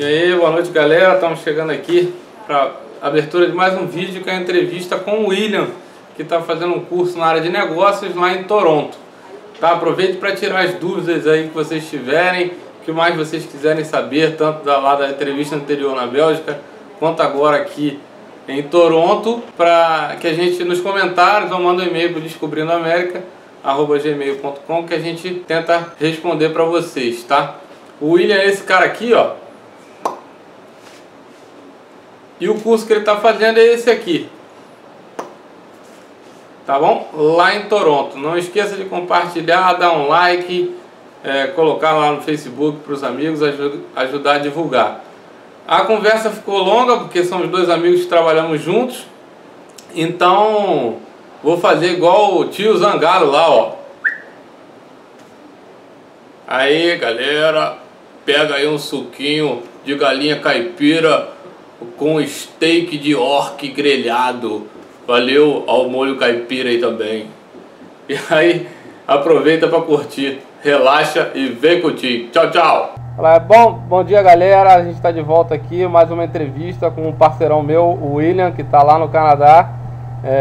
E aí, boa noite, galera. Estamos chegando aqui para a abertura de mais um vídeo, que é a entrevista com o William, que está fazendo um curso na área de negócios lá em Toronto. Tá? Aproveite para tirar as dúvidas aí que vocês tiverem, o que mais vocês quiserem saber, tanto lá da entrevista anterior na Bélgica, quanto agora aqui em Toronto, para que a gente nos comentários ou manda um e-mail para descobrindo-américa@gmail.com, que a gente tenta responder para vocês, tá? O William é esse cara aqui, ó. E o curso que ele está fazendo é esse aqui, tá bom? Lá em Toronto. Não esqueça de compartilhar, dar um like, colocar lá no Facebook para os amigos, ajudar a divulgar. A conversa ficou longa porque são os dois amigos que trabalhamos juntos, então vou fazer igual o tio Zangalo lá, ó. Aí, galera, pega aí um suquinho de galinha caipira com steak de orc grelhado. Valeu, ao molho caipira aí também. E aí, aproveita para curtir, relaxa e vem curtir. Tchau, tchau. Olá, bom dia, galera. A gente está de volta aqui, mais uma entrevista com um parceirão meu, o William, que está lá no Canadá.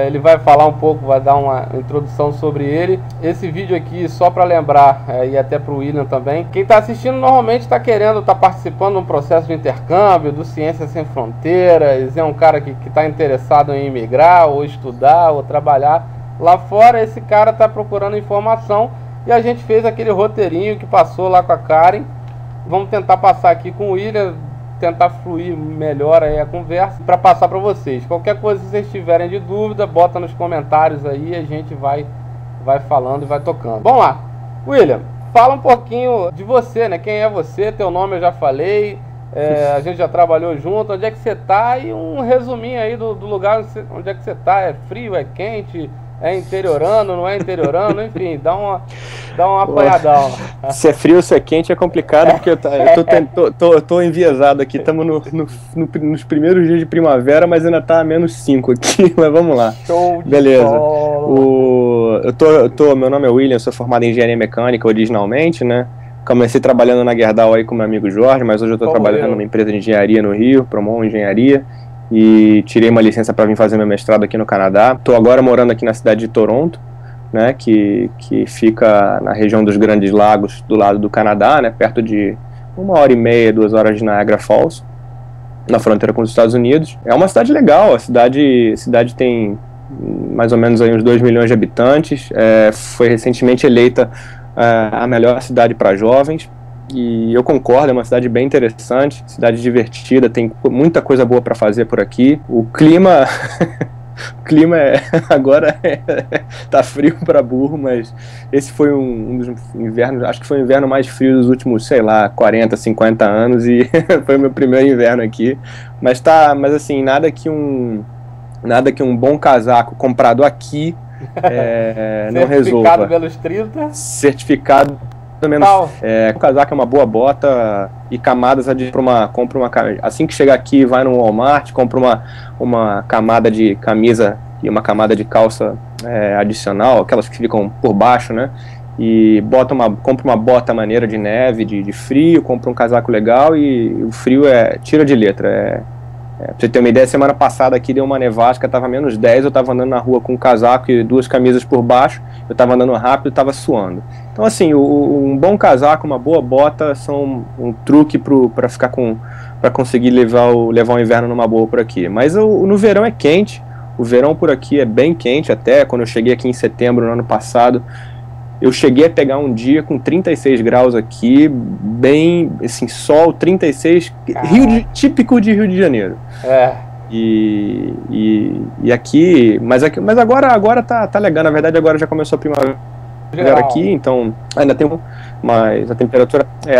Ele vai falar um pouco, vai dar uma introdução sobre ele. Esse vídeo aqui, só para lembrar, e até para o William também, quem está assistindo normalmente está querendo, está participando de um processo de intercâmbio, do Ciências Sem Fronteiras, é um cara que está interessado em imigrar, ou estudar, ou trabalhar lá fora. Esse cara está procurando informação e a gente fez aquele roteirinho que passou lá com a Karen. Vamos tentar passar aqui com o William, tentar fluir melhor aí a conversa para passar para vocês. Qualquer coisa que vocês tiverem de dúvida, bota nos comentários aí, a gente vai falando e vai tocando. Vamos lá. William, fala um pouquinho de você, né? Quem é você? Teu nome eu já falei, a gente já trabalhou junto. Onde é que você tá? E um resuminho aí do lugar onde é que você tá. É frio, é quente, é interiorano, não é interiorano? Enfim, dá uma apanhadão. Se é frio ou se é quente é complicado, porque eu tô enviesado aqui. Estamos nos primeiros dias de primavera, mas ainda tá a -5 aqui. Mas vamos lá. Show de beleza. bola. Meu nome é William, sou formado em engenharia mecânica originalmente, né? Comecei trabalhando na Gerdau aí com meu amigo Jorge, mas hoje eu estou trabalhando numa empresa de engenharia no Rio, Promon Engenharia, e tirei uma licença para vir fazer meu mestrado aqui no Canadá. Estou agora morando aqui na cidade de Toronto, né, que fica na região dos Grandes Lagos, do lado do Canadá, né, perto de 1h30, 2 horas de Niagara Falls, na fronteira com os Estados Unidos. É uma cidade legal, a cidade tem mais ou menos aí uns 2 milhões de habitantes, foi recentemente eleita a melhor cidade para jovens, e eu concordo, é uma cidade bem interessante, cidade divertida, tem muita coisa boa para fazer por aqui. O clima agora tá frio para burro, mas esse foi um dos invernos, acho que foi o inverno mais frio dos últimos, sei lá, 40, 50 anos, e foi o meu primeiro inverno aqui. Mas assim, nada que um bom casaco comprado aqui não resolva. Certificado pelos 30? Certificado menos. O casaco é uma boa bota e camadas compra uma assim que chegar aqui, vai no Walmart, compra uma camada de camisa e uma camada de calça adicional, aquelas que ficam por baixo, né? E compra uma bota maneira de neve, de frio, compra um casaco legal, e o frio tira de letra. Pra você ter uma ideia, semana passada aqui deu uma nevasca, tava -10, eu tava andando na rua com um casaco e 2 camisas por baixo, eu tava andando rápido, tava suando. Então assim, um bom casaco, uma boa bota são um truque para conseguir levar o inverno numa boa por aqui. Mas no verão é quente, o verão por aqui é bem quente. Até quando eu cheguei aqui em setembro no ano passado, eu cheguei a pegar um dia com 36 graus aqui, bem, assim, sol, 36, típico de Rio de Janeiro. E aqui, mas agora tá legal, na verdade agora já começou a primavera aqui, então ainda tem mas a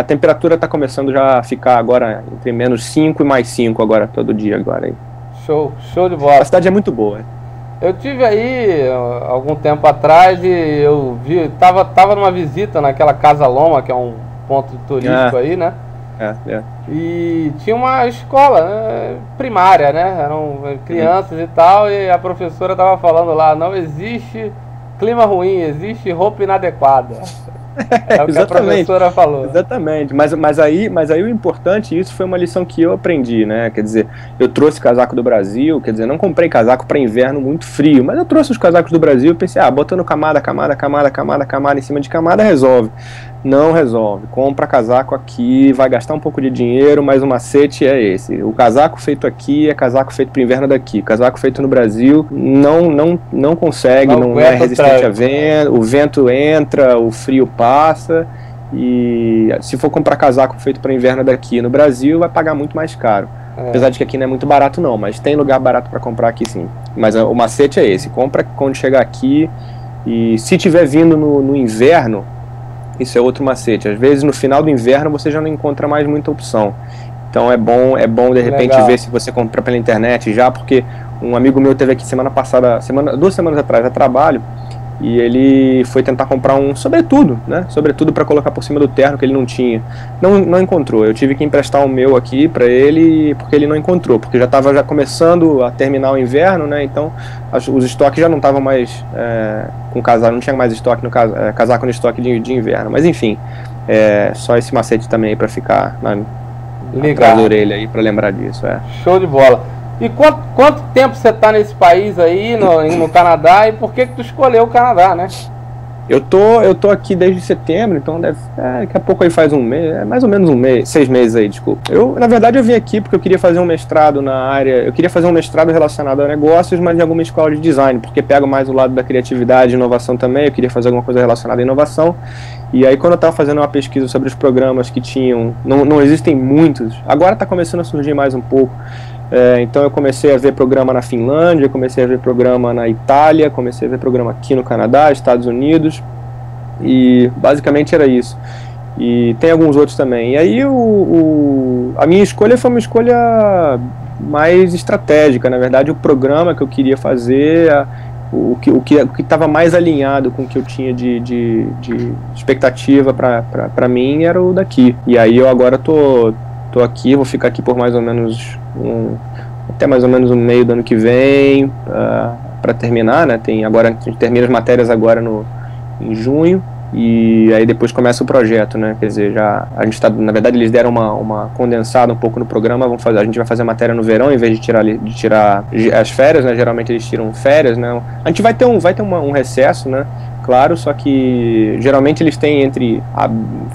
temperatura tá começando já a ficar agora entre -5 e +5 agora, todo dia agora aí. Show de bola. A cidade é muito boa. Eu tive aí algum tempo atrás e eu tava numa visita naquela Casa Loma, que é um ponto turístico aí, né? E tinha uma escola, né, primária, né? Eram crianças e tal, e a professora tava falando lá, não existe clima ruim, existe roupa inadequada. É o que a professora falou. Exatamente, mas aí o importante, isso foi uma lição que eu aprendi, né? Quer dizer, eu trouxe casaco do Brasil, quer dizer, não comprei casaco para inverno muito frio, mas eu trouxe os casacos do Brasil e pensei, botando camada em cima de camada resolve. Não resolve, compra casaco aqui, vai gastar um pouco de dinheiro, mas o macete é esse, o casaco feito aqui é casaco feito para inverno daqui, casaco feito no Brasil não consegue, não é resistente a vento, o vento entra, o frio passa, e se for comprar casaco feito para inverno daqui no Brasil, vai pagar muito mais caro. Apesar de que aqui não é muito barato não, mas tem lugar barato para comprar aqui sim. Mas o macete é esse, compra quando chegar aqui, e se tiver vindo no inverno, isso é outro macete. Às vezes no final do inverno você já não encontra mais muita opção. Então é bom de repente ver se você compra pela internet já, porque um amigo meu teve aqui semana passada, 2 semanas atrás, a trabalho, e ele foi tentar comprar um sobretudo, né? Sobretudo para colocar por cima do terno que ele não tinha. Não encontrou. Eu tive que emprestar o meu aqui para ele porque ele não encontrou, porque já estava começando a terminar o inverno, né? Então os estoques já não estavam mais com casaco, não tinha mais estoque casaco no estoque de inverno. Mas enfim, só esse macete também aí para ficar atrás da orelha aí para lembrar disso. Show de bola. E quanto tempo você está nesse país aí, no Canadá, e por que tu escolheu o Canadá, né? Eu tô aqui desde setembro, então daqui a pouco aí faz um mês, mais ou menos 6 meses aí, desculpa. Na verdade eu vim aqui porque eu queria fazer um mestrado na área, eu queria fazer um mestrado relacionado a negócios, mas em alguma escola de design, porque pega mais o lado da criatividade e inovação também, eu queria fazer alguma coisa relacionada à inovação. E aí quando eu estava fazendo uma pesquisa sobre os programas que tinham, não existem muitos, agora está começando a surgir mais um pouco. Então eu comecei a ver programa na Finlândia, comecei a ver programa na Itália, comecei a ver programa aqui no Canadá, Estados Unidos, e basicamente era isso. E tem alguns outros também. E aí a minha escolha foi uma escolha mais estratégica, na verdade o programa que eu queria fazer, o que estava mais alinhado com o que eu tinha de expectativa para mim era o daqui. E aí eu agora tô aqui, vou ficar aqui por mais ou menos até mais ou menos o meio do ano que vem, para terminar, né? Agora a gente termina as matérias agora em junho, e aí depois começa o projeto, né? Quer dizer, a gente na verdade eles deram uma condensada um pouco no programa, a gente vai fazer matéria no verão em vez de tirar as férias, né? Geralmente eles tiram férias, né? A gente vai ter um recesso, né? Claro, só que geralmente eles têm entre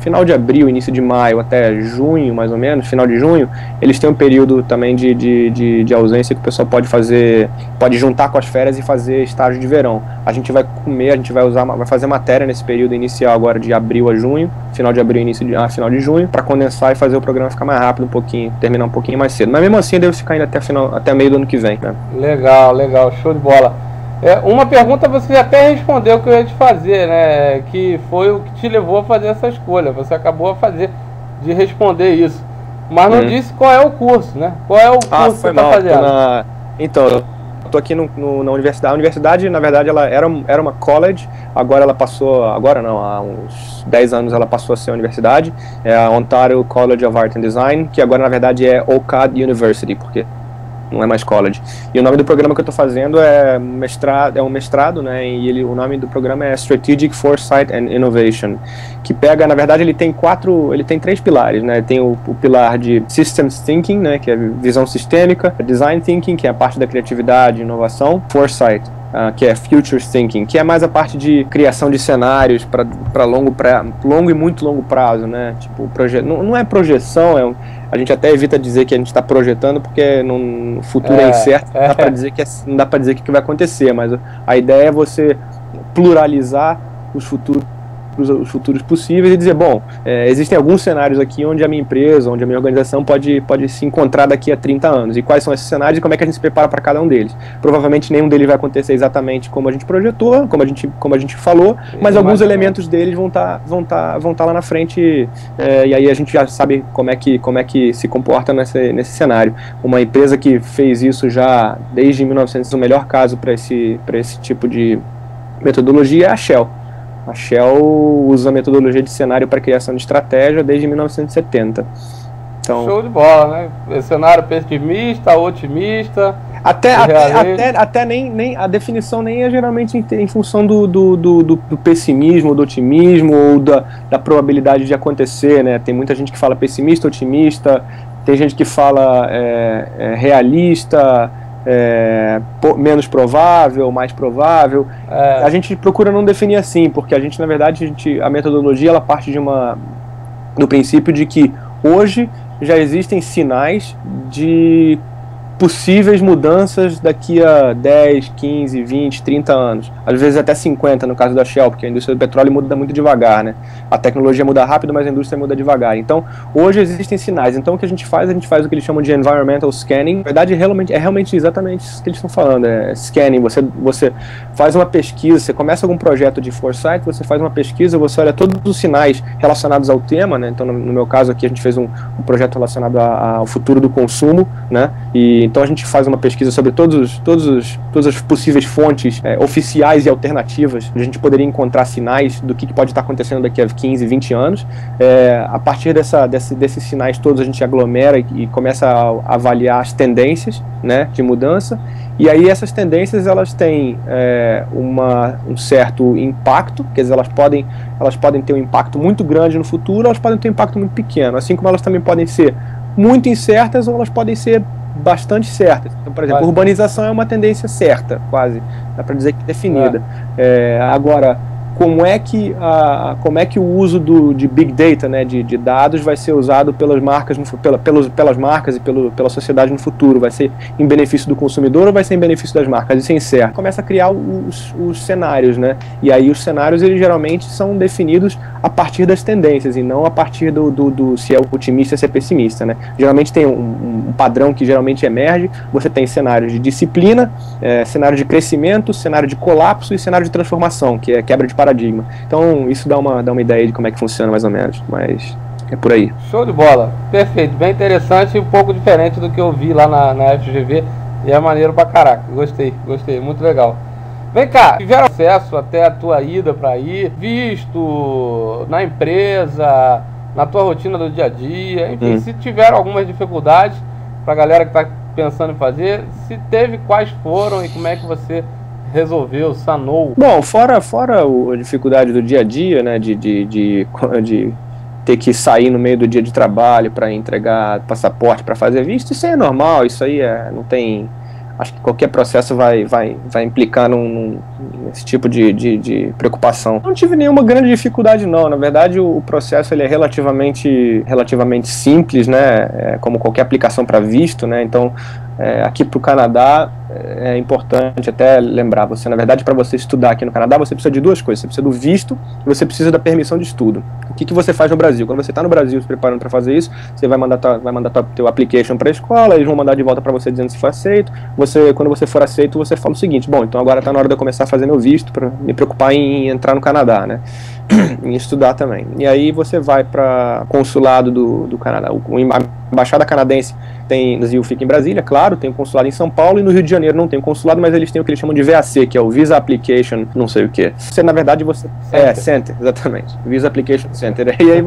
final de abril, início de maio até junho, mais ou menos, final de junho, eles têm um período também de ausência que o pessoal pode juntar com as férias e fazer estágio de verão. A gente vai vai fazer matéria nesse período inicial agora de abril a junho, final de abril, final de junho, para condensar e fazer o programa ficar mais rápido um pouquinho, terminar um pouquinho mais cedo. Mas mesmo assim eu devo ficar ainda até meio do ano que vem, né? Legal, show de bola. Uma pergunta você até respondeu que eu ia te fazer, né? Que foi o que te levou a fazer essa escolha. Você acabou de responder isso. Mas não disse qual é o curso, né? Qual é o curso que você está fazendo? Então, eu estou aqui na universidade. A universidade, na verdade, ela era uma college. Agora ela passou... Agora não, há uns 10 anos ela passou a ser universidade. É a Ontario College of Art and Design, que agora, na verdade, é OCAD University, porque não é mais college. E o nome do programa que eu estou fazendo é um mestrado, né? E o nome do programa é Strategic Foresight and Innovation, que pega, na verdade, ele tem 3 pilares, né? Tem o pilar de Systems Thinking, né? Que é visão sistêmica, Design Thinking, que é a parte da criatividade e inovação, Foresight, que é Future Thinking, que é mais a parte de criação de cenários para longo e muito longo prazo, né? Tipo, não é projeção, a gente até evita dizer que a gente está projetando, porque no futuro é incerto, não dá para dizer o que vai acontecer, mas a ideia é você pluralizar os futuros possíveis e dizer, bom, existem alguns cenários aqui onde a minha empresa, onde a minha organização pode se encontrar daqui a 30 anos, e quais são esses cenários e como é que a gente se prepara para cada um deles. Provavelmente nenhum deles vai acontecer exatamente como a gente projetou, como a gente falou, mas alguns elementos deles vão tá lá na frente, e aí a gente já sabe como é que se comporta nesse cenário. Uma empresa que fez isso já desde 1900, o melhor caso para esse tipo de metodologia é a Shell. A Shell usa a metodologia de cenário para criação de estratégia desde 1970. Então, show de bola, né? Cenário pessimista, otimista. Até nem a definição nem é geralmente em função do pessimismo, do otimismo ou da probabilidade de acontecer, né? Tem muita gente que fala pessimista, otimista, tem gente que fala realista, menos provável, mais provável. A gente procura não definir assim, porque a gente, na verdade, a metodologia ela parte do princípio de que hoje já existem sinais de possíveis mudanças daqui a 10, 15, 20, 30 anos. Às vezes até 50 no caso da Shell, porque a indústria do petróleo muda muito devagar, né? A tecnologia muda rápido, mas a indústria muda devagar. Então, hoje existem sinais. Então, o que a gente faz o que eles chamam de environmental scanning. Na verdade, é realmente exatamente isso que eles estão falando. É scanning. Você faz uma pesquisa, você começa algum projeto de foresight, você faz uma pesquisa, você olha todos os sinais relacionados ao tema, né? Então, no meu caso aqui, a gente fez um projeto relacionado ao futuro do consumo, né? Então a gente faz uma pesquisa sobre todas as possíveis fontes oficiais e alternativas, onde a gente poderia encontrar sinais do que pode estar acontecendo daqui a 15, 20 anos. A partir desses sinais todos a gente aglomera e começa a avaliar as tendências, né, de mudança. E aí essas tendências elas têm um certo impacto, quer dizer, elas podem ter um impacto muito grande no futuro, elas podem ter um impacto muito pequeno, assim como elas também podem ser muito incertas ou elas podem ser bastante certas. Então, por exemplo, urbanização é uma tendência certa, quase, dá para dizer que definida. Agora, como é que o uso de Big Data, né, de dados, vai ser usado pelas marcas, pelas marcas e pela sociedade no futuro? Vai ser em benefício do consumidor ou vai ser em benefício das marcas? Isso é incerto. Começa a criar os cenários, né? E aí os cenários, eles geralmente são definidos a partir das tendências e não a partir do se é otimista ou se é pessimista, né? Geralmente tem um padrão que geralmente emerge. Você tem cenários de disciplina, cenário de crescimento, cenário de colapso e cenário de transformação, que é quebra de paradigma. Então isso dá uma ideia de como é que funciona mais ou menos, mas é por aí. Show de bola, perfeito, bem interessante e um pouco diferente do que eu vi lá na FGV e é maneiro pra caraca, gostei, muito legal. Vem cá, tiveram acesso até a tua ida para aí, visto na empresa, na tua rotina do dia a dia, enfim, se tiveram algumas dificuldades pra galera que tá pensando em fazer, se teve, quais foram e como é que você resolveu, sanou? Bom, fora a dificuldade do dia a dia, né, de ter que sair no meio do dia de trabalho para entregar passaporte, para fazer visto, isso aí é normal, isso aí não tem... Acho que qualquer processo vai implicar nesse tipo de preocupação. Não tive nenhuma grande dificuldade não, na verdade o processo ele é relativamente simples, né, como qualquer aplicação para visto, né, então aqui para o Canadá é importante até lembrar, na verdade para você estudar aqui no Canadá você precisa de duas coisas, você precisa do visto e você precisa da permissão de estudo. O que você faz no Brasil? Quando você está no Brasil se preparando para fazer isso, você vai mandar teu application para a escola, eles vão mandar de volta para você dizendo se foi aceito, quando você for aceito você fala o seguinte, bom, então agora está na hora de eu começar a fazer meu visto para me preocupar em entrar no Canadá, né? Em estudar também. E aí você vai para consulado do Canadá, a embaixada canadense tem, no Brasil fica em Brasília, claro, tem um consulado em São Paulo e no Rio de Janeiro não tem um consulado, mas eles têm o que eles chamam de VAC, que é o Visa Application, não sei o que. Você, na verdade, Center, exatamente, Visa Application Center. E aí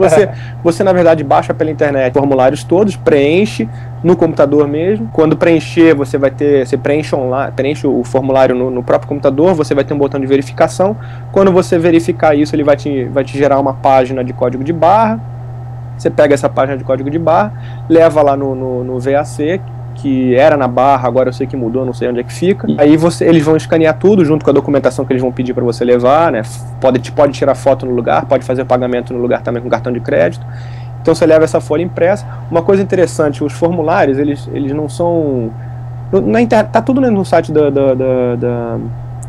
você na verdade, baixa pela internet formulários todos, preenche no computador mesmo. Quando preencher, você preenche online, preenche o formulário no próprio computador, você vai ter um botão de verificação. Quando você verificar isso, ele vai te gerar uma página de código de barra. Você pega essa página de código de barra, leva lá no VAC, que era na barra, agora eu sei que mudou, não sei onde é que fica. E aí eles vão escanear tudo junto com a documentação que eles vão pedir para você levar, né? Pode tirar foto no lugar, pode fazer pagamento no lugar também com cartão de crédito. Então você leva essa folha impressa. Uma coisa interessante, os formulários, eles não são... Tá tudo no site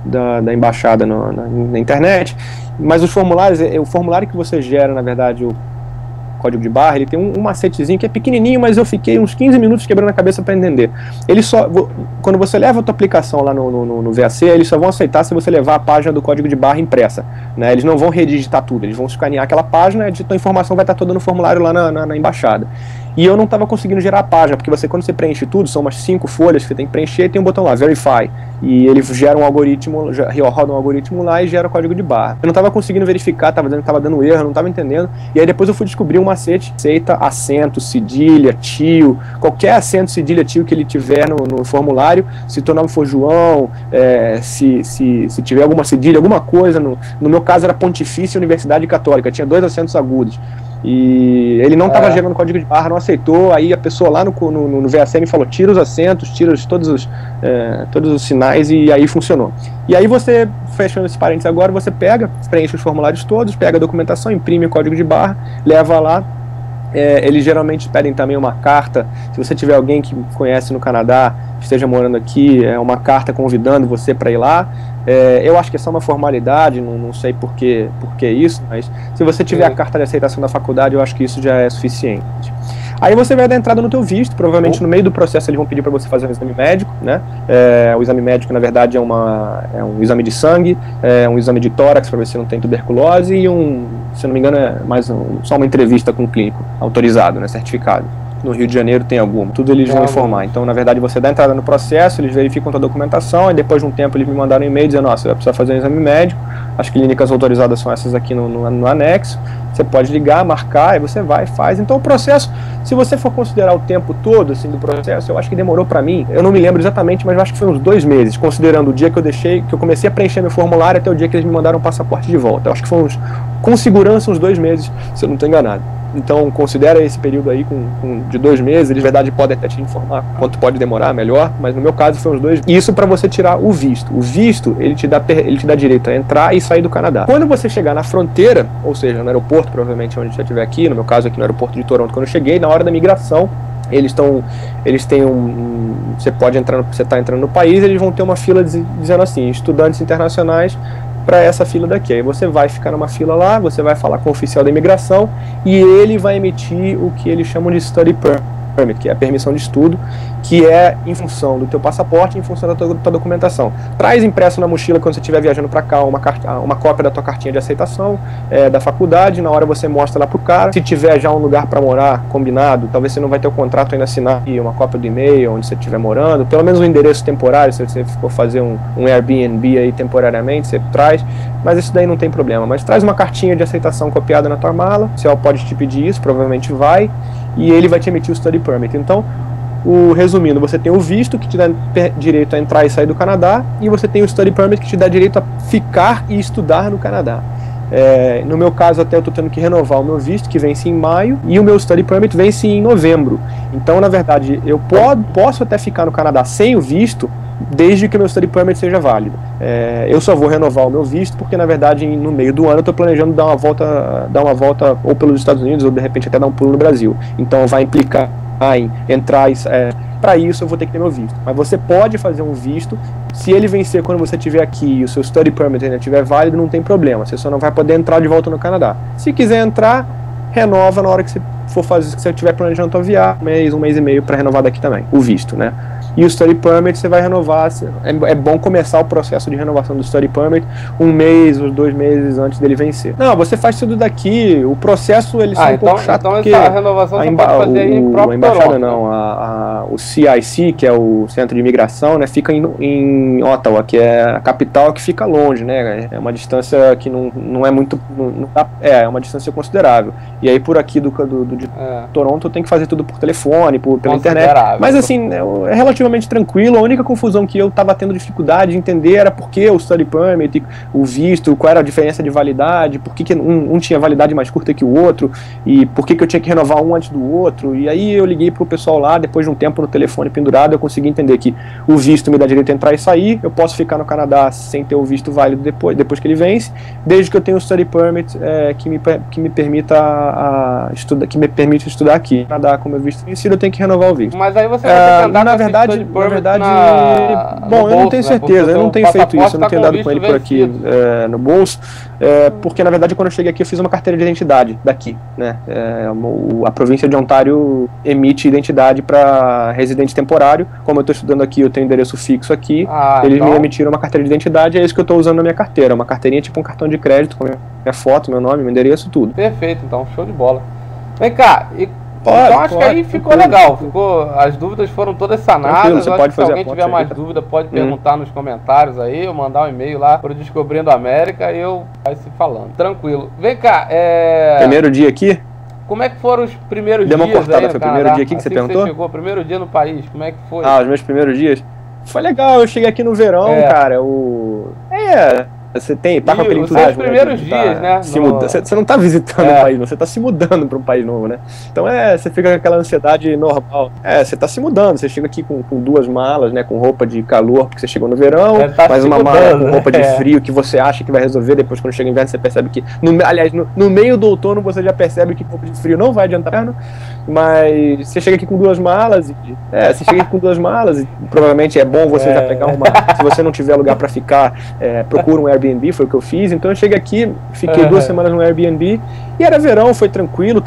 da embaixada na internet, mas os formulários, o formulário que você gera, na verdade, o código de barra, ele tem um macetezinho que é pequenininho, mas eu fiquei uns 15 minutos quebrando a cabeça para entender. Quando você leva a tua aplicação lá no VAC, eles só vão aceitar se você levar a página do código de barra impressa, né? Eles não vão redigitar tudo, eles vão escanear aquela página e a informação vai estar toda no formulário lá na embaixada. e eu não estava conseguindo gerar a página, porque quando você preenche tudo, são umas 5 folhas que você tem que preencher, e tem um botão lá, Verify, e ele gera um algoritmo, roda um algoritmo lá e gera o código de barra. Eu não estava conseguindo verificar, estava dando erro, eu não estava entendendo, e aí depois eu fui descobrir um macete, aceita acento, cedilha, tio, qualquer acento, cedilha, tio que ele tiver no formulário, se teu nome for João, se tiver alguma cedilha, alguma coisa, no meu caso era Pontifícia Universidade Católica, tinha 2 acentos agudos, e ele não estava gerando código de barra, não aceitou, aí a pessoa lá no VACM falou, tira os acentos, tira todos os sinais, e aí funcionou. E aí você, fechando esse parênteses agora, você preenche os formulários todos, pega a documentação, imprime o código de barra, leva lá. Eles geralmente pedem também uma carta, se você tiver alguém que conhece no Canadá, que esteja morando aqui, uma carta convidando você para ir lá. Eu acho que é só uma formalidade, não sei por que isso, mas se você tiver a carta de aceitação da faculdade, eu acho que isso já é suficiente. Aí você vai dar entrada no teu visto, provavelmente no meio do processo eles vão pedir para você fazer um exame médico, né? O exame médico, na verdade, é um exame de sangue, um exame de tórax para ver se não tem tuberculose e se não me engano, só uma entrevista com um clínico autorizado, né, certificado. No Rio de Janeiro tem alguma, tudo eles vão informar. Então, na verdade, você dá entrada no processo, eles verificam a tua documentação, e depois de um tempo eles me mandaram um e-mail dizendo, você vai precisar fazer um exame médico, as clínicas autorizadas são essas aqui no anexo, você pode ligar, marcar, e você vai e faz. Então o processo, se você for considerar o tempo todo assim, do processo, eu acho que demorou para mim, eu não me lembro exatamente, mas eu acho que foi uns 2 meses, considerando o dia que eu comecei a preencher meu formulário até o dia que eles me mandaram o passaporte de volta. Eu acho que foi com segurança uns 2 meses, se eu não estou enganado. Então considera esse período aí de 2 meses, eles de verdade podem até te informar quanto pode demorar, melhor, mas no meu caso foi uns 2 meses. Isso para você tirar o visto. O visto, ele te dá direito a entrar e sair do Canadá. Quando você chegar na fronteira, ou seja, no aeroporto, provavelmente onde você estiver aqui, no meu caso aqui no aeroporto de Toronto, quando eu cheguei, na hora da migração, eles têm você pode entrar, você está entrando no país, eles vão ter uma fila dizendo assim, estudantes internacionais para essa fila daqui. Aí você vai ficar numa fila lá, você vai falar com o oficial da imigração e ele vai emitir o que eles chamam de study permit, que é a permissão de estudo, que é em função do teu passaporte, em função da tua documentação. Traz impresso na mochila quando você estiver viajando para cá uma cópia da tua cartinha de aceitação da faculdade, na hora você mostra lá pro cara. Se tiver já um lugar para morar combinado, talvez você não vai ter o contrato ainda assinado, e uma cópia do e-mail onde você estiver morando, pelo menos um endereço temporário, se você for fazer um Airbnb aí temporariamente, você traz, mas isso daí não tem problema. Mas traz uma cartinha de aceitação copiada na tua mala, o CEO pode te pedir isso, provavelmente vai, e ele vai te emitir o study permit. Então, resumindo, você tem o visto que te dá direito a entrar e sair do Canadá, e você tem o study permit que te dá direito a ficar e estudar no Canadá. No meu caso, até eu estou tendo que renovar o meu visto, que vence em maio, e o meu study permit vence em novembro. Então, na verdade, eu posso até ficar no Canadá sem o visto, desde que o meu study permit seja válido. Eu só vou renovar o meu visto porque, na verdade, no meio do ano eu estou planejando dar uma volta ou pelos Estados Unidos, ou de repente até dar um pulo no Brasil. Então vai implicar em entrar, para isso eu vou ter que ter meu visto. Mas você pode fazer um visto, se ele vencer quando você estiver aqui e o seu study permit ainda estiver válido, não tem problema, você só não vai poder entrar de volta no Canadá. Se quiser entrar, renova na hora que você for fazer, que você estiver planejando a tua viagem, um mês e meio para renovar daqui também, o visto, né? E o study permit você vai renovar, é bom começar o processo de renovação do study permit 1 mês ou 2 meses antes dele vencer. Não, você faz tudo daqui, o processo ele é um pouco chato, então porque essa renovação você pode fazer aí em próprio a embaixada Toronto. Não, o CIC, que é o Centro de Imigração, né, fica em Ottawa, que é a capital, que fica longe, né, é uma distância que não é muito, é uma distância considerável. E aí por aqui de Toronto tem que fazer tudo por telefone, pela internet, mas assim, é relativamente tranquilo. A única confusão que eu estava tendo dificuldade de entender era porque o study permit, o visto, qual era a diferença de validade, por que um tinha validade mais curta que o outro, e por que eu tinha que renovar um antes do outro. E aí eu liguei pro pessoal lá, depois de um tempo no telefone pendurado, eu consegui entender que o visto me dá direito a entrar e sair, eu posso ficar no Canadá sem ter o visto válido depois que ele vence, desde que eu tenha o study permit que me permita estudar, que me permite estudar aqui. No Canadá, como eu visto vencido, eu tenho que renovar o visto. Mas aí você vai ter que andar na verdade, bom, eu não tenho certeza, eu não tenho feito isso, eu não tenho dado com ele por aqui no bolso, porque na verdade quando eu cheguei aqui eu fiz uma carteira de identidade daqui, né? A província de Ontário emite identidade para residente temporário. Como eu estou estudando aqui, eu tenho endereço fixo aqui, eles me emitiram uma carteira de identidade, é isso que eu estou usando na minha carteira, uma carteirinha tipo um cartão de crédito com minha foto, meu nome, meu endereço, tudo. Perfeito, então, show de bola. Vem cá, e Então acho que aí ficou legal, as dúvidas foram todas sanadas. Você pode se alguém tiver mais dúvida, pode perguntar nos comentários aí, ou mandar um e-mail lá pro Descobrindo América e eu vai se falando. Tranquilo. Vem cá, primeiro dia aqui? Como é que foram os primeiros dias aí no foi o primeiro dia aqui que você perguntou? Você chegou, primeiro dia no país, como é que foi? Os meus primeiros dias? Foi legal, eu cheguei aqui no verão, cara, você tá com aquele entusiasmo, os primeiros dias, né? Você não tá visitando o país, você tá se mudando para um país novo, né? Então você fica com aquela ansiedade normal. Você tá se mudando, você chega aqui com 2 malas, né? Com roupa de calor, porque você chegou no verão, mais uma mala com roupa de frio que você acha que vai resolver, depois quando chega o inverno você percebe que, no meio do outono você já percebe que roupa de frio não vai adiantar, mas você chega aqui com 2 malas e provavelmente é bom você já pegar se você não tiver lugar para ficar, procura um Airbnb, foi o que eu fiz. Então eu cheguei aqui, fiquei 2 semanas no Airbnb e era verão, foi tranquilo,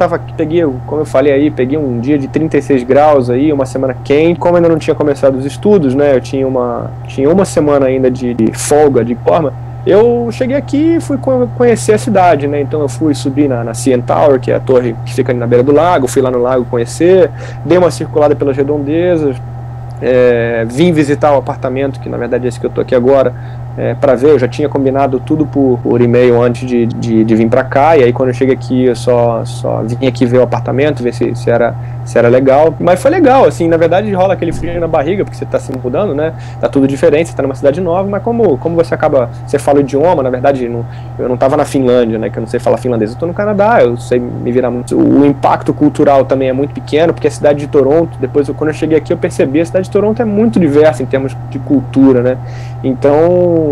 como eu falei aí, peguei um dia de 36 graus aí, uma semana quente. Como ainda não tinha começado os estudos, né, eu tinha uma semana ainda de folga, de forma. Eu cheguei aqui e fui conhecer a cidade, né? Então eu fui subir na CN Tower, que é a torre que fica ali na beira do lago, fui lá no lago conhecer, dei uma circulada pelas redondezas, vim visitar o apartamento, que na verdade é esse que eu tô aqui agora, para ver. Eu já tinha combinado tudo por e-mail antes de vir para cá, e aí quando eu cheguei aqui eu só vim aqui ver o apartamento, ver se era legal, mas foi legal, assim, na verdade rola aquele frio na barriga, porque você tá se mudando, né, tá tudo diferente, você tá numa cidade nova, mas como você fala o idioma, na verdade eu não tava na Finlândia, né, que eu não sei falar finlandês, eu tô no Canadá, eu sei me virar muito. O impacto cultural também é muito pequeno, porque a cidade de Toronto, quando eu cheguei aqui eu percebi, a cidade de Toronto é muito diversa em termos de cultura, né, então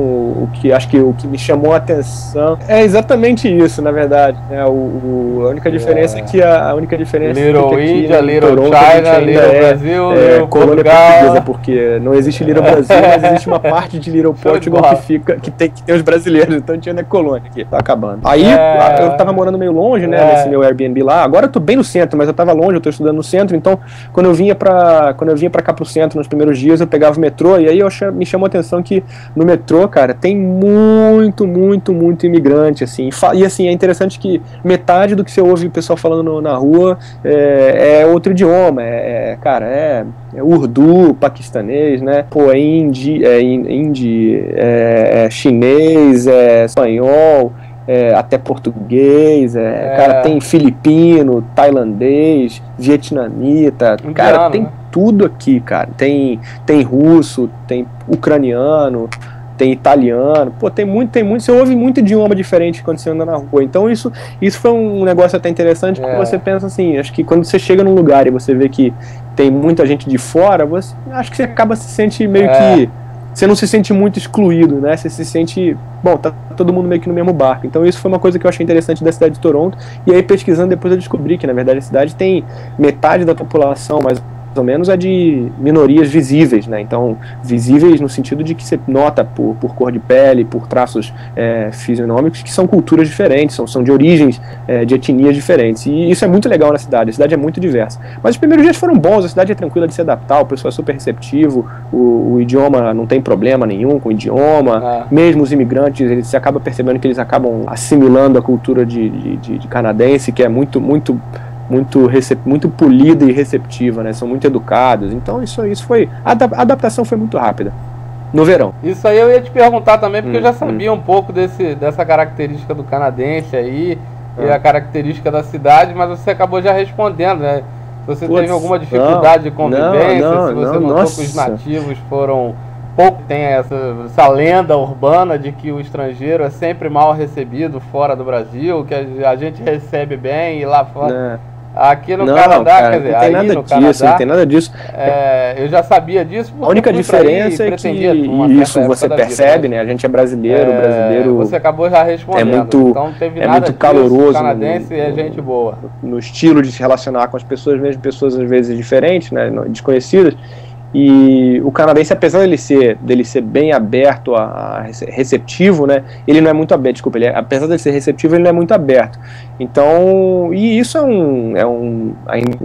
acho que o que me chamou a atenção é exatamente isso, na verdade, né, a única diferença é que a única diferença Little é que Índia, Little China, Little Brasil, Little colônia Portugal. portuguesa, porque não existe Little Brasil, mas existe uma parte de Little Portugal que tem os brasileiros, então tinha na colônia aqui, tá acabando. Aí eu tava morando meio longe, né, nesse meu Airbnb lá. Agora eu tô bem no centro, mas eu tava longe, eu tô estudando no centro, então quando eu vinha pra cá pro centro nos primeiros dias, eu pegava o metrô, e aí me chamou a atenção que no metrô, cara, tem muito imigrante, assim, e assim, é interessante que metade do que você ouve o pessoal falando na rua é outro idioma, cara, é urdu, paquistanês, né, pô, hindi, chinês, espanhol, até português, cara, tem filipino, tailandês, vietnamita, indiano, cara, tem tudo aqui, cara, tem russo, tem ucraniano, tem italiano, pô, tem muito, você ouve muito idioma diferente quando você anda na rua, então isso foi um negócio até interessante, porque você pensa assim, acho que quando você chega num lugar e você vê que tem muita gente de fora, acho que você acaba se sente meio que, você não se sente muito excluído, né, você se sente, bom, tá todo mundo meio que no mesmo barco, então isso foi uma coisa que eu achei interessante da cidade de Toronto, e aí pesquisando depois eu descobri que na verdade a cidade tem metade da população, mais ou menos, é de minorias visíveis, né? Então, visíveis no sentido de que você nota por cor de pele, por traços fisionômicos, que são culturas diferentes, são de origens, de etnias diferentes. E isso é muito legal na cidade, a cidade é muito diversa. Mas os primeiros dias foram bons, a cidade é tranquila de se adaptar, o pessoal é super receptivo, o idioma não tem problema nenhum com o idioma, mesmo os imigrantes, você acaba percebendo que eles acabam assimilando a cultura de canadense, que é muito polida e receptiva, né? São muito educados. Então isso foi, a adaptação foi muito rápida no verão. Isso aí eu ia te perguntar também, porque eu já sabia um pouco dessa característica do canadense aí, e a característica da cidade, mas você acabou já respondendo, né? Se você teve alguma dificuldade de convivência, se você notou que os nativos foram pouco, tem essa lenda urbana de que o estrangeiro é sempre mal recebido fora do Brasil, que a gente recebe bem e lá fora. Aqui no Canadá, cara, quer dizer, aí no Canadá, não tem nada disso. Eu já sabia disso. A única diferença é que isso você percebe, né? A gente é brasileiro, o brasileiro. Você acabou já respondendo. Então teve nada muito caloroso. O canadense é gente boa. No estilo de se relacionar com as pessoas, mesmo pessoas às vezes diferentes, né? Desconhecidas. E o canadense, apesar dele ser bem aberto, receptivo, né, ele não é muito aberto, desculpa, apesar dele ser receptivo, ele não é muito aberto. Então, e isso é um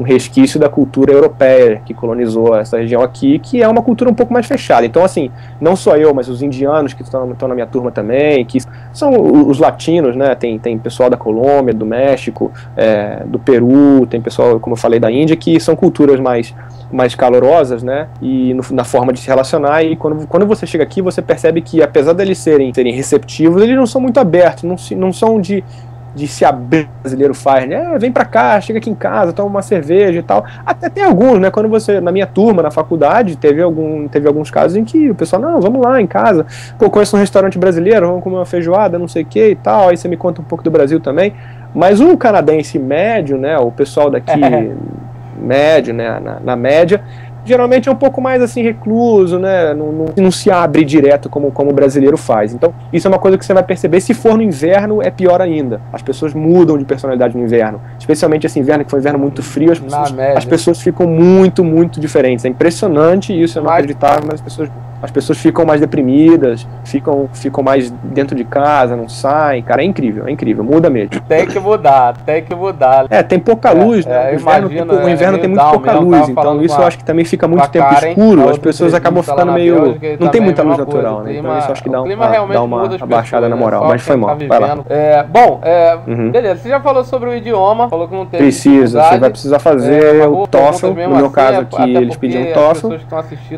resquício da cultura europeia que colonizou essa região aqui, que é uma cultura um pouco mais fechada. Então, assim, não só eu, mas os indianos que estão na minha turma também, que são os latinos, né, tem pessoal da Colômbia, do México, do Peru, tem pessoal, como eu falei, da Índia, que são culturas mais calorosas, né, e na forma de se relacionar, e quando você chega aqui, você percebe que, apesar deles serem receptivos, eles não são muito abertos, não são de se abrir, o brasileiro faz, né, vem pra cá, chega aqui em casa, toma uma cerveja e tal. Até tem alguns, né, quando você, na minha turma, na faculdade, teve alguns casos em que o pessoal, não, vamos lá em casa, pô, conheço um restaurante brasileiro, vamos comer uma feijoada, não sei o que e tal, aí você me conta um pouco do Brasil também. Mas o canadense médio, né, o pessoal daqui médio, né, na média, geralmente é um pouco mais assim recluso, né? Não se abre direto como o brasileiro faz. Então, isso é uma coisa que você vai perceber. Se for no inverno, é pior ainda. As pessoas mudam de personalidade no inverno. Especialmente esse inverno, que foi um inverno muito frio, as pessoas ficam muito, muito diferentes. É impressionante isso, é não acreditável, mas as pessoas ficam mais deprimidas, ficam mais dentro de casa, não saem. Cara, é incrível, muda mesmo. Tem que mudar. Tem pouca luz, né? O inverno tem muito pouca luz, então isso eu acho que também fica muito tempo escuro, as pessoas acabam ficando meio... Não tem muita luz natural, né? Então isso eu acho que dá uma abaixada na moral, mas foi mal, vai lá. Beleza, você já falou sobre o idioma, falou que não tem Precisa, você vai precisar fazer o TOEFL, no meu caso aqui eles pediam o TOEFL,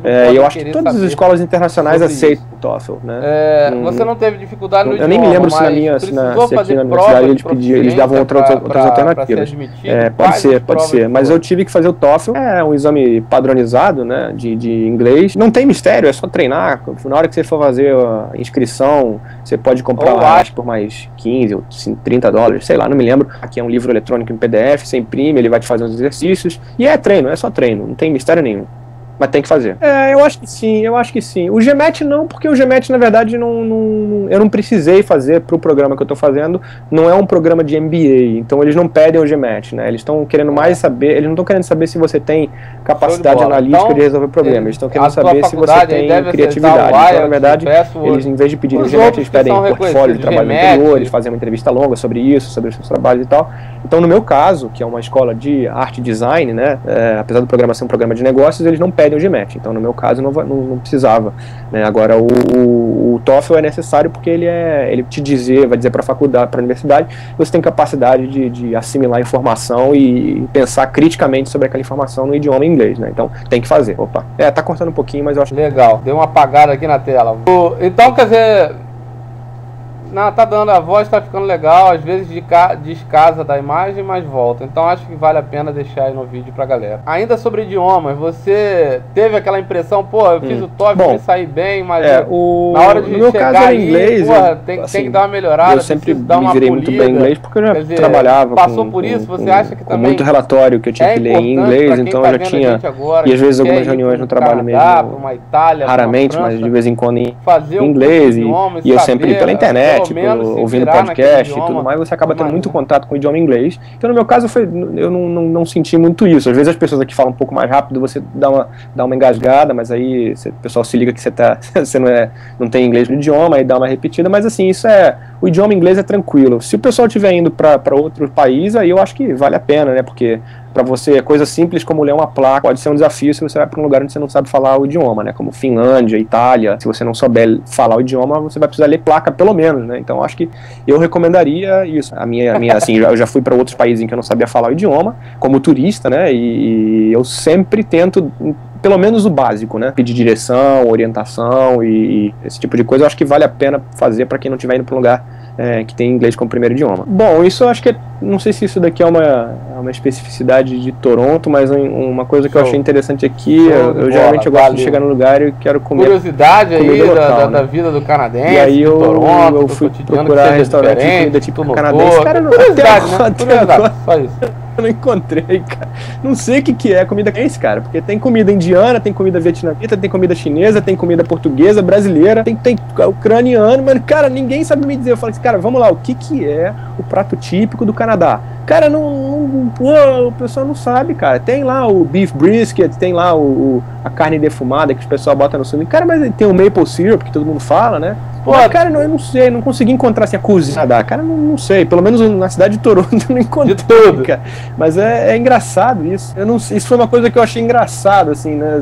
e eu acho que todas as escolas internacionais aceitam o TOEFL, né? Você não teve dificuldade no idioma, eu nem me lembro se aqui na universidade eles davam outras alternativas. Pode ser, mas eu tive que fazer o TOEFL, é um exame padronizado, né, de inglês. Não tem mistério, é só treinar. Na hora que você for fazer a inscrição, você pode comprar por mais 15 ou $30, sei lá, não me lembro. Aqui é um livro eletrônico em PDF, você imprime, ele vai te fazer uns exercícios. E é só treino, não tem mistério nenhum. Mas tem que fazer. Eu acho que sim. O GMAT não, porque o GMAT, na verdade, eu não precisei fazer pro programa que eu tô fazendo, não é um programa de MBA, então eles não pedem o GMAT, né? Eles estão querendo mais saber, eles não estão querendo saber se você tem capacidade analítica então, de resolver problemas, eles estão querendo saber se você tem criatividade. Então, na verdade, eles, em vez de pedir o GMAT, eles pedem portfólio de trabalho anterior, eles fazem uma entrevista longa sobre isso, sobre os seus trabalhos e tal. Então, no meu caso, que é uma escola de arte e design, né, apesar do programa ser um programa de negócios, eles não pedem o GMAT, então no meu caso não precisava, né? Agora o TOEFL é necessário porque ele te vai dizer para a faculdade, para a universidade, você tem capacidade de assimilar informação e pensar criticamente sobre aquela informação no idioma inglês, né? Então tem que fazer. Tá cortando um pouquinho, mas eu acho legal, deu uma apagada aqui na tela. Então, quer dizer, não, tá dando, a voz tá ficando legal, às vezes descasa da imagem, mas volta. Então acho que vale a pena deixar aí no vídeo pra galera. Ainda sobre idiomas, você teve aquela impressão, eu fiz o TOEFL, me saí bem, mas na hora de no chegar caso aí, inglês, tem que dar uma melhorada, eu sempre me virei muito bem em inglês, porque eu já trabalhava por isso, você acha que também muito relatório que eu tinha que ler em inglês, então eu já tinha, e às vezes algumas reuniões no trabalho mesmo, raramente, mas de vez em quando em inglês, e eu sempre pela internet, ouvindo podcast e tudo mais, você acaba tendo muito contato com o idioma inglês. Então no meu caso eu não senti muito isso. Às vezes as pessoas aqui falam um pouco mais rápido, você dá uma engasgada, mas aí o pessoal se liga que você não tem inglês no idioma, aí dá uma repetida, mas assim, o idioma inglês é tranquilo. Se o pessoal estiver indo para outro país, aí eu acho que vale a pena, né, porque para você, coisa simples como ler uma placa pode ser um desafio se você vai para um lugar onde você não sabe falar o idioma, né, como Finlândia, Itália. Se você não souber falar o idioma, você vai precisar ler placa pelo menos, né, então acho que eu recomendaria isso. A minha assim, eu já fui para outros países em que eu não sabia falar o idioma, como turista, né, e eu sempre tento pelo menos o básico, né? Pedir direção, orientação e esse tipo de coisa, eu acho que vale a pena fazer para quem não estiver indo para um lugar que tem inglês como primeiro idioma. Bom, isso eu acho que não sei se isso daqui é uma especificidade de Toronto, mas uma coisa que eu achei interessante aqui, eu geralmente gosto de chegar no lugar e quero comer. Curiosidade aí local, da vida do canadense, e aí Toronto, eu fui procurar restaurante de comida típica canadense. Cara, curiosidade, né? Curiosidade, só isso. Eu não encontrei, cara. Não sei o que é comida canadense, cara. Porque tem comida indiana, tem comida vietnamita, tem comida chinesa, tem comida portuguesa, brasileira, tem ucraniano, mas, cara, ninguém sabe me dizer. Eu falo assim, cara, vamos lá, o que é o prato típico do Canadá? Cara, o pessoal não sabe, cara. Tem lá o beef brisket, tem lá a carne defumada que o pessoal bota no sumo. Cara, mas tem o maple syrup, que todo mundo fala, né? Pô, cara, eu não sei, não consegui encontrar assim, a cozinha da cara, não sei. Pelo menos na cidade de Toronto eu não encontrei, de tudo, cara. Mas é engraçado isso. Isso foi uma coisa que eu achei engraçado, assim, né?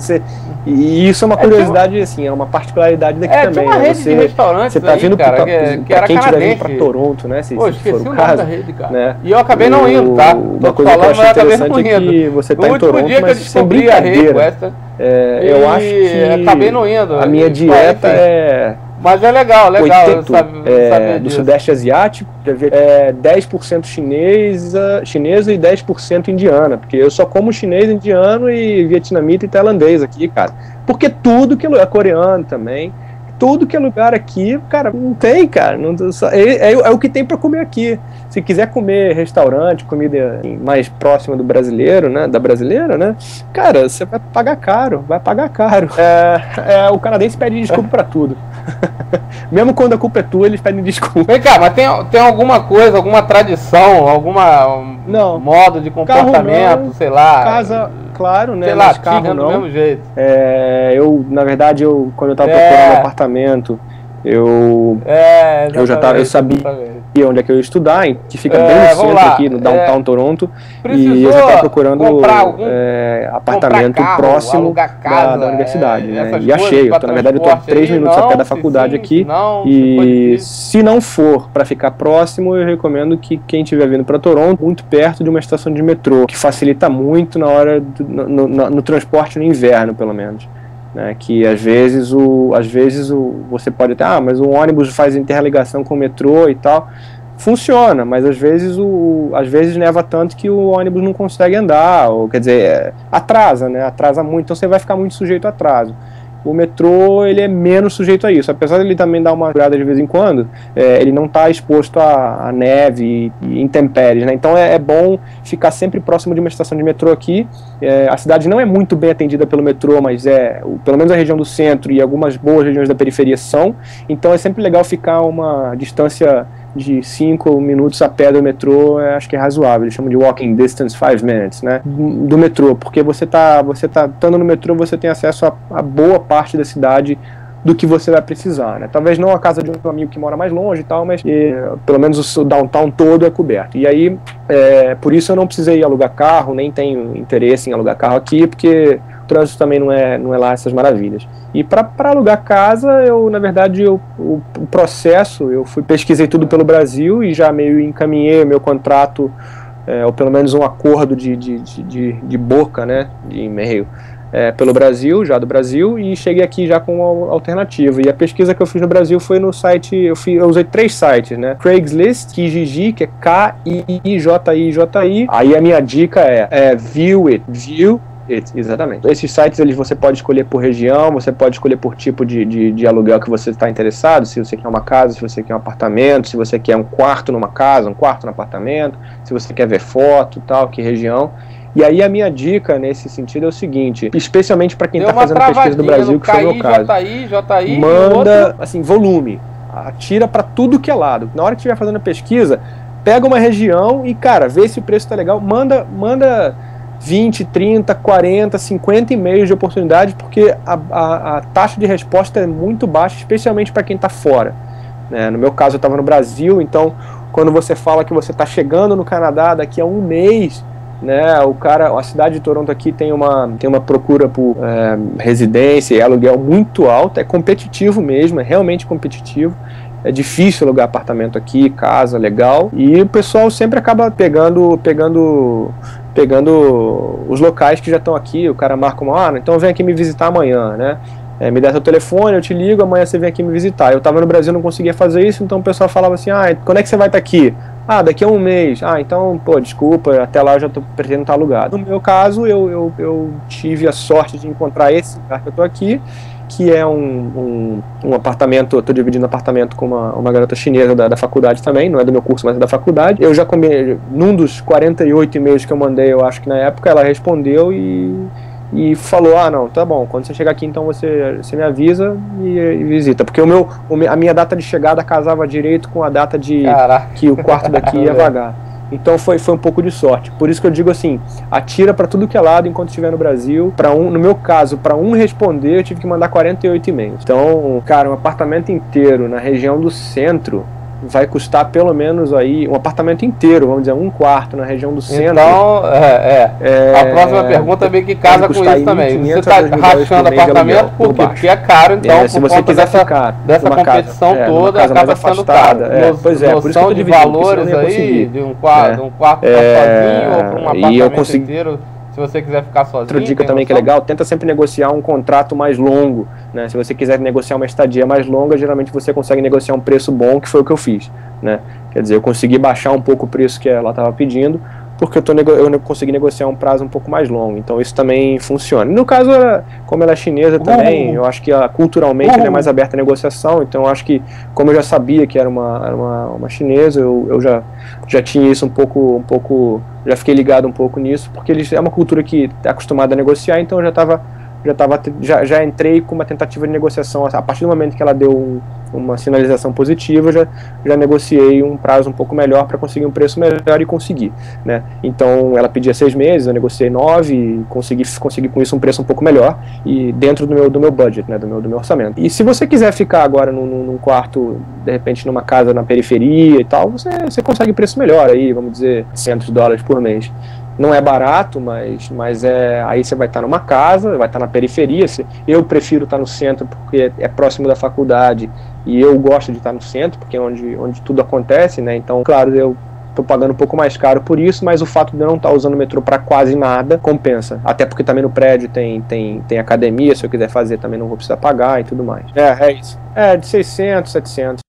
E isso é uma curiosidade, assim, é uma particularidade daqui também. Tinha uma rede de restaurantes você tá aí, vindo cara, que era quem estiver vindo pra Toronto, né? Pô, esqueci o nome da rede, cara. Né? E eu acabei não indo, tá? Uma coisa que eu achei interessante é que você tá em Toronto, mas sem brincadeira. Eu acho que acabei não indo. A minha dieta é... Mas é legal, saber do Sudeste Asiático, 10% chinesa e 10% indiana, porque eu só como chinês, indiano e vietnamita e tailandês aqui, cara. Porque tudo que é coreano também, tudo que é lugar aqui, cara, não tem, cara. É o que tem para comer aqui. Se quiser comer restaurante, comida mais próxima do brasileiro, né, da brasileira, né, cara, você vai pagar caro, o canadense pede desculpa para tudo. Mesmo quando a culpa é tua, eles pedem desculpa. Vem cá, mas tem alguma coisa, alguma tradição, modo de comportamento, não, sei lá. Casa, claro, né? Sei lá, carro não. Do mesmo jeito. Na verdade, quando eu tava procurando apartamento, eu sabia onde é que eu ia estudar, que fica bem no centro aqui, no downtown Toronto, e eu já estava procurando apartamento próximo da universidade, né? E achei, na verdade eu estou 3 minutos a pé da faculdade aqui, e se não for para ficar próximo, eu recomendo que quem estiver vindo para Toronto, muito perto de uma estação de metrô, que facilita muito na hora no transporte no inverno, pelo menos. Né, que às vezes você pode até, mas o ônibus faz interligação com o metrô e tal, funciona, mas às vezes neva tanto que o ônibus não consegue andar, ou quer dizer, atrasa muito, então você vai ficar muito sujeito a atraso. O metrô, ele é menos sujeito a isso, apesar de ele também dar uma virada de vez em quando, ele não está exposto a neve e intempéries, né? Então é bom ficar sempre próximo de uma estação de metrô aqui. A cidade não é muito bem atendida pelo metrô, mas pelo menos a região do centro e algumas boas regiões da periferia são, então é sempre legal ficar uma distância de 5 minutos a pé do metrô, acho que é razoável, eles chamam de walking distance 5 minutes, né, do metrô, porque você estando no metrô, você tem acesso a boa parte da cidade do que você vai precisar, né, talvez não a casa de um amigo que mora mais longe e tal, mas pelo menos o downtown todo é coberto, e aí, por isso eu não precisei alugar carro, nem tenho interesse em alugar carro aqui, porque o trânsito também não é lá essas maravilhas. E para alugar casa, na verdade, o processo, pesquisei tudo pelo Brasil e já meio encaminhei o meu contrato, ou pelo menos um acordo de boca, né, de e-mail, pelo Brasil, já do Brasil, e cheguei aqui já com uma alternativa. E a pesquisa que eu fiz no Brasil foi no site, eu usei 3 sites, né, Craigslist, Kijiji, que é Kijiji, aí a minha dica é View It, exatamente. Esses sites você pode escolher por região, você pode escolher por tipo de aluguel que você está interessado, se você quer uma casa, se você quer um apartamento, se você quer um quarto numa casa, um quarto no apartamento, se você quer ver foto, tal, que região. E aí a minha dica nesse sentido é o seguinte, especialmente para quem está fazendo pesquisa do Brasil, que foi o meu caso. Manda, assim, volume, atira para tudo que é lado. Na hora que estiver fazendo a pesquisa, pega uma região e, cara, vê se o preço está legal, manda 20, 30, 40, 50 e-mails de oportunidade, porque a taxa de resposta é muito baixa, especialmente para quem está fora. Né? No meu caso, eu estava no Brasil, então quando você fala que você está chegando no Canadá daqui a um mês, né, a cidade de Toronto aqui tem uma procura por residência e aluguel muito alta, é competitivo mesmo, é realmente competitivo. É difícil alugar apartamento aqui, casa, legal, e o pessoal sempre acaba pegando os locais que já estão aqui. O cara marca então vem aqui me visitar amanhã, né? Me dá seu telefone, eu te ligo, amanhã você vem aqui me visitar. Eu estava no Brasil, não conseguia fazer isso, então o pessoal falava assim, quando é que você vai estar aqui? Ah, daqui a um mês. Ah, então, pô, desculpa, até lá eu já pretendo estar alugado. No meu caso, eu tive a sorte de encontrar esse lugar que eu tô aqui, que é um apartamento. Eu tô dividindo apartamento com uma garota chinesa da faculdade também, não é do meu curso, mas é da faculdade. Eu já combinei, num dos 48 e-mails que eu mandei, eu acho que na época, ela respondeu e falou, ah, não, tá bom, quando você chegar aqui, então você me avisa e visita, porque a minha data de chegada casava direito com a data que o quarto daqui ia vagar. Então foi um pouco de sorte. Por isso que eu digo assim, atira pra tudo que é lado enquanto estiver no Brasil. No meu caso, pra um responder, eu tive que mandar 48 e-mails. Então, cara, um apartamento inteiro na região do centro vai custar pelo menos aí, um apartamento inteiro, vamos dizer, um quarto na região do centro. Então, a próxima pergunta é meio que casa com isso também. Você está rachando apartamento por quê? Porque é caro, então, se você quiser ficar dessa competição toda, acaba sendo caro. Pois é, por isso que eu tô de valores aí, de um quarto sozinho ou para um apartamento inteiro. Se você quiser ficar sozinho. Outra dica também que é legal, tenta sempre negociar um contrato mais longo, né? Se você quiser negociar uma estadia mais longa, geralmente você consegue negociar um preço bom, que foi o que eu fiz, né? Quer dizer, eu consegui baixar um pouco o preço que ela estava pedindo, porque eu consegui negociar um prazo um pouco mais longo, então isso também funciona. No caso, como ela é chinesa também, eu acho que culturalmente ela é mais aberta à negociação, então eu acho que, como eu já sabia que era uma chinesa, eu já tinha isso um pouco, já fiquei ligado um pouco nisso, porque é uma cultura que é acostumada a negociar, então eu já entrei com uma tentativa de negociação. A partir do momento que ela deu uma sinalização positiva, já negociei um prazo um pouco melhor para conseguir um preço melhor e consegui, né? Então ela pedia 6 meses, eu negociei 9 e consegui com isso um preço um pouco melhor e dentro do meu budget, né? do meu orçamento. E se você quiser ficar agora num quarto, de repente numa casa na periferia e tal, você consegue preço melhor aí, vamos dizer, $100 por mês. Não é barato, mas aí você vai estar numa casa, vai estar na periferia. Eu prefiro estar no centro porque é próximo da faculdade e eu gosto de estar no centro porque é onde tudo acontece, né? Então, claro, eu estou pagando um pouco mais caro por isso, mas o fato de eu não estar usando o metrô para quase nada compensa. Até porque também no prédio tem academia, se eu quiser fazer também não vou precisar pagar e tudo mais. É isso. De 600, 700.